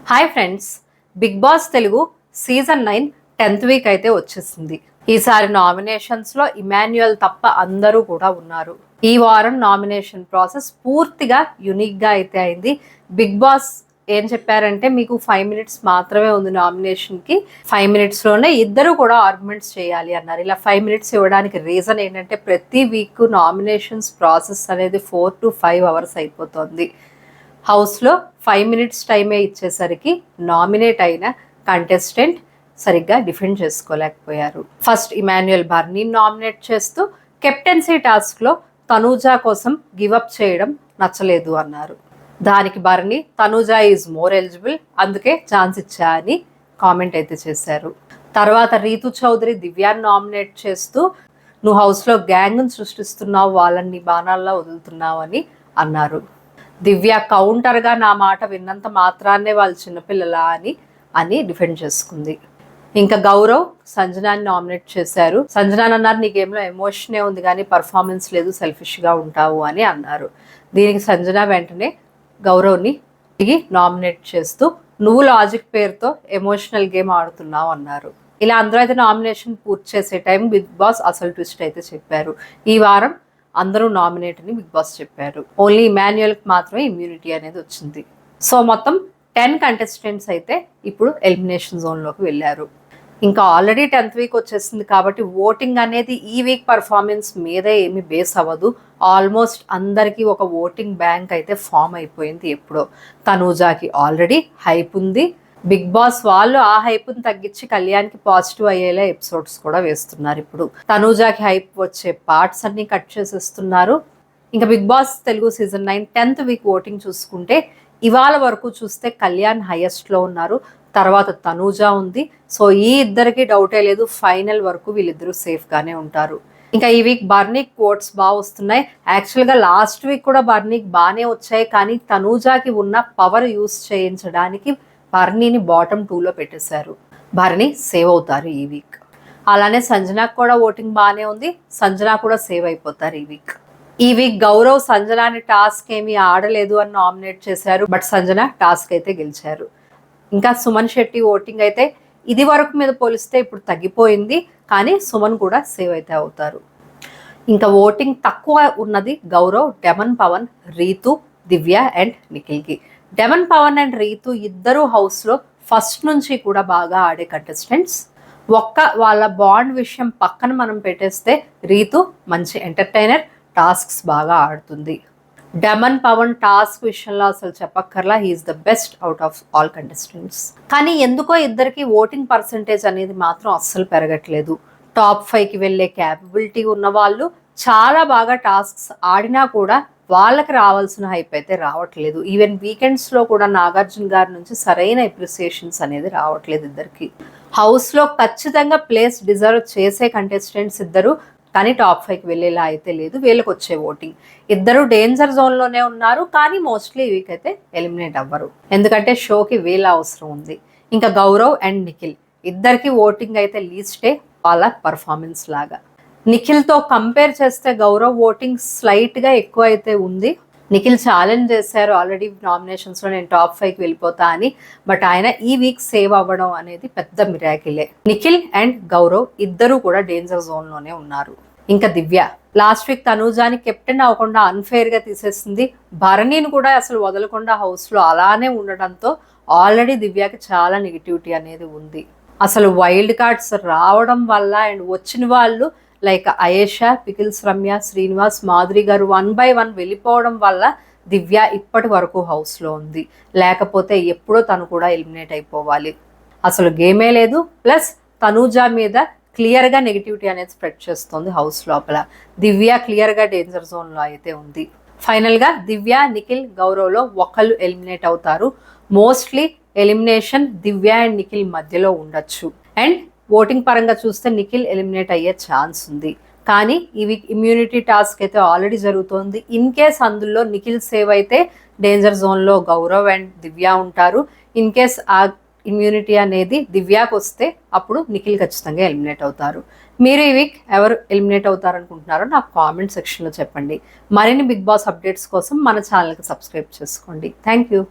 Hi friends, Bigg Boss Telugu season 9 10th week అయితే వచ్చేసింది. ఈసారి నామినేషన్స్లో ఇమాన్యుయల్ తప్ప అందరూ కూడా ఉన్నారు. ఈ వారం నామినేషన్ ప్రాసెస్ పూర్తిగా యునిక్గా అయితే అయింది. బిగ్ బాస్ ఏం చెప్పారంటే మీకు 5 minutes మాత్రమే ఉంది నామినేషన్కి, 5 minutesలోనే ఇద్దరు కూడా ఆర్గ్యుమెంట్స్ చేయాలి అన్నారు. ఇలా 5 minutes ఇవ్వడానికి రీజన్ ఏంటంటే ప్రతి వీక్ నామినేషన్స్ ప్రాసెస్ అనేది 4 to 5 hours అయిపోతుంది. హౌస్లో 5 minutes టైమే ఇచ్చేసరికి నామినేట్ అయిన కంటెస్టెంట్ సరిగ్గా డిఫెండ్ చేసుకోలేకపోయారు. ఫస్ట్ ఇమాన్యుయల్ బర్నీ నామినేట్ చేస్తూ కెప్టెన్సీ టాస్క్లో తనూజా కోసం గివప్ చేయడం నచ్చలేదు అన్నారు. దానికి బర్నీ తనూజా ఈజ్ మోర్ ఎలిజిబుల్, అందుకే ఛాన్స్ ఇచ్చా అని కామెంట్ అయితే చేశారు. తర్వాత రీతు చౌదరి దివ్యాన్ని నామినేట్ చేస్తూ నువ్వు హౌస్లో గ్యాంగ్ను సృష్టిస్తున్నావు, వాళ్ళని బాణాల్లో వదులుతున్నావు అని అన్నారు. దివ్య కౌంటర్గా నా మాట విన్నంత మాత్రాన్నే వాళ్ళు చిన్నపిల్లలా అని డిఫెండ్ చేసుకుంది. ఇంకా గౌరవ్ సంజనాని నామినేట్ చేశారు. సంజనాని అన్నారు నీ గేమ్లో ఎమోషనే ఉంది కానీ పర్ఫార్మెన్స్ లేదు, సెల్ఫిష్గా ఉంటావు అని అన్నారు. దీనికి సంజన వెంటనే గౌరవ్ని నామినేట్ చేస్తూ నువ్వు లాజిక్ పేరుతో ఎమోషనల్ గేమ్ ఆడుతున్నావు అన్నారు. ఇలా అందరూ అయితే నామినేషన్ పూర్తి చేసే టైం బిగ్ బాస్ అసలు ట్విస్ట్ అయితే చెప్పారు. ఈ వారం అందరూ నామినేట్ అని బిగ్ బాస్ చెప్పారు. ఓన్లీ ఇమాన్యుయల్కి మాత్రమే ఇమ్యూనిటీ అనేది వచ్చింది. సో మొత్తం 10 contestants అయితే ఇప్పుడు ఎలిమినేషన్ జోన్లోకి వెళ్ళారు. ఇంకా ఆల్రెడీ 10th వీక్ వచ్చేసింది కాబట్టి ఓటింగ్ అనేది ఈ వీక్ పర్ఫార్మెన్స్ మీదే ఏమి బేస్ అవ్వదు. ఆల్మోస్ట్ అందరికీ ఒక ఓటింగ్ బ్యాంక్ అయితే ఫామ్ అయిపోయింది ఎప్పుడో. తనూజాకి ఆల్రెడీ హైప్ ఉంది. బిగ్ బాస్ వాళ్ళు ఆ హైప్ని తగ్గించి కళ్యాణ్కి పాజిటివ్ అయ్యేలా ఎపిసోడ్స్ కూడా వేస్తున్నారు. ఇప్పుడు తనూజాకి హైప్ వచ్చే పార్ట్స్ అన్ని కట్ చేసేస్తున్నారు. ఇంకా Bigg Boss Telugu season 9 10th week voting చూసుకుంటే ఇవాళ వరకు చూస్తే కళ్యాణ్ హైయెస్ట్లో ఉన్నారు, తర్వాత తనూజా ఉంది. సో ఈ ఇద్దరికి డౌటే లేదు, ఫైనల్ వరకు వీళ్ళిద్దరూ సేఫ్గానే ఉంటారు. ఇంకా ఈ వీక్ బర్నీకి కోట్స్ బాగా వస్తున్నాయి. యాక్చువల్గా లాస్ట్ వీక్ కూడా బర్నీకి బాగానే వచ్చాయి, కానీ తనూజాకి ఉన్న పవర్ యూస్ చేయించడానికి బర్నీని బాటమ్ 2లో పెట్టేశారు. బర్నీ సేవ్ అవుతారు ఈ వీక్. అలానే సంజనాకు కూడా ఓటింగ్ బాగానే ఉంది, సంజన కూడా సేవ్ అయిపోతారు ఈ వీక్ గౌరవ్ సంజనాని టాస్క్ ఏమీ ఆడలేదు అని నామినేట్ చేశారు, బట్ సంజన టాస్క్ అయితే గెలిచారు. ఇంకా సుమన్ శెట్టి ఓటింగ్ అయితే ఇది వరకు మీద పోలిస్తే ఇప్పుడు తగ్గిపోయింది, కానీ సుమన్ కూడా సేవ్ అయితే అవుతారు. ఇంకా ఓటింగ్ తక్కువ ఉన్నది గౌరవ్, డెమన్ పవన్, రీతు, దివ్య అండ్ నిఖిల్కి. డెమన్ పవన్ అండ్ రీతు ఇద్దరు హౌస్లో ఫస్ట్ నుంచి కూడా బాగా ఆడే కంటెస్టెంట్స్. ఒక్క వాళ్ళ బాండ్ విషయం పక్కన మనం పెట్టేస్తే రీతు మంచి ఎంటర్టైనర్, టాస్క్స్ బాగా ఆడుతుంది. డెమన్ పవన్ టాస్క్ విషయంలో అసలు చెప్పక్కర్లా, he's the best out of all contestants. కానీ ఎందుకో ఇద్దరికి ఓటింగ్ పర్సంటేజ్ అనేది మాత్రం అస్సలు పెరగట్లేదు. టాప్ 5కి వెళ్ళే క్యాపబిలిటీ ఉన్న వాళ్ళు చాలా బాగా టాస్క్స్ ఆడినా కూడా వాళ్ళకి రావాల్సిన హైప్ అయితే రావట్లేదు. ఈవెన్ వీకెండ్స్లో కూడా నాగార్జున గారి నుంచి సరైన అప్రిసియేషన్స్ అనేది రావట్లేదు ఇద్దరికి. హౌస్లో ఖచ్చితంగా ప్లేస్ డిజర్వ్ చేసే కంటెస్టెంట్స్ ఇద్దరు, కానీ టాప్ 5కి వెళ్ళేలా అయితే లేదు. వీళ్ళకి వచ్చే ఓటింగ్ ఇద్దరు డేంజర్ జోన్లోనే ఉన్నారు, కానీ మోస్ట్లీ ఈ వీక్ అయితే ఎలిమినేట్ అవ్వరు, ఎందుకంటే షోకి వీళ్ళ అవసరం ఉంది. ఇంకా గౌరవ్ అండ్ నిఖిల్ ఇద్దరికి ఓటింగ్ అయితే లీస్టే వాళ్ళ పర్ఫార్మెన్స్ లాగా. నిఖిల్తో కంపేర్ చేస్తే గౌరవ్ ఓటింగ్ స్లైట్గా ఎక్కువ అయితే ఉంది. నిఖిల్ ఛాలెంజ్ చేశారు ఆల్రెడీ నామినేషన్స్లో నేను టాప్ 5కి వెళ్ళిపోతా అని, బట్ ఆయన ఈ వీక్ సేవ్ అవ్వడం అనేది పెద్ద మిరాకిలే. నిఖిల్ అండ్ గౌరవ్ ఇద్దరు కూడా డేంజర్ జోన్లోనే ఉన్నారు. ఇంకా దివ్య లాస్ట్ వీక్ తనూజాని కెప్టెన్ అవ్వకుండా అన్ఫెయిర్గా తీసేసింది. భరణిని కూడా అసలు వదలకుండా హౌస్లో అలానే ఉండడంతో ఆల్రెడీ దివ్యకి చాలా నెగిటివిటీ అనేది ఉంది. అసలు వైల్డ్ కార్డ్స్ రావడం వల్ల అండ్ వచ్చిన వాళ్ళు లైక్ అయేషా, పికిల్స్ రమ్య, శ్రీనివాస్, మాధురి గారు 1 by 1 వెళ్ళిపోవడం వల్ల దివ్య ఇప్పటి వరకు హౌస్లో ఉంది. లేకపోతే ఎప్పుడో తను కూడా ఎలిమినేట్ అయిపోవాలి. అసలు గేమే లేదు. ప్లస్ తనూజా మీద క్లియర్గా నెగిటివిటీ అనేది స్ప్రెడ్ చేస్తుంది హౌస్ లోపల. దివ్య క్లియర్గా డేంజర్ జోన్లో అయితే ఉంది. ఫైనల్గా దివ్య, నిఖిల్, గౌరవ్లో ఒకళ్ళు ఎలిమినేట్ అవుతారు. Mostly elimination Divya and Nikhil మధ్యలో ఉండొచ్చు. అండ్ ఓటింగ్ పరంగా చూస్తే నిఖిల్ ఎలిమినేట్ అయ్యే ఛాన్స్ ఉంది. కానీ ఈ వీక్ ఇమ్యూనిటీ టాస్క్ అయితే ఆల్రెడీ జరుగుతోంది. ఇన్ కేస్ అందులో నిఖిల్ సేవ్ అయితే డేంజర్ జోన్లో గౌరవ్ అండ్ దివ్య ఉంటారు. ఇన్ కేస్ ఆ ఇమ్యూనిటీ అనేది దివ్యాకి వస్తే అప్పుడు నిఖిల్ ఖచ్చితంగా ఎలిమినేట్ అవుతారు. మీరు ఈ వీక్ ఎవరు ఎలిమినేట్ అవుతారు అనుకుంటున్నారో నాకు కామెంట్ సెక్షన్లో చెప్పండి. మరిన్ని బిగ్ బాస్ అప్డేట్స్ కోసం మన ఛానల్కి సబ్స్క్రైబ్ చేసుకోండి. Thank you.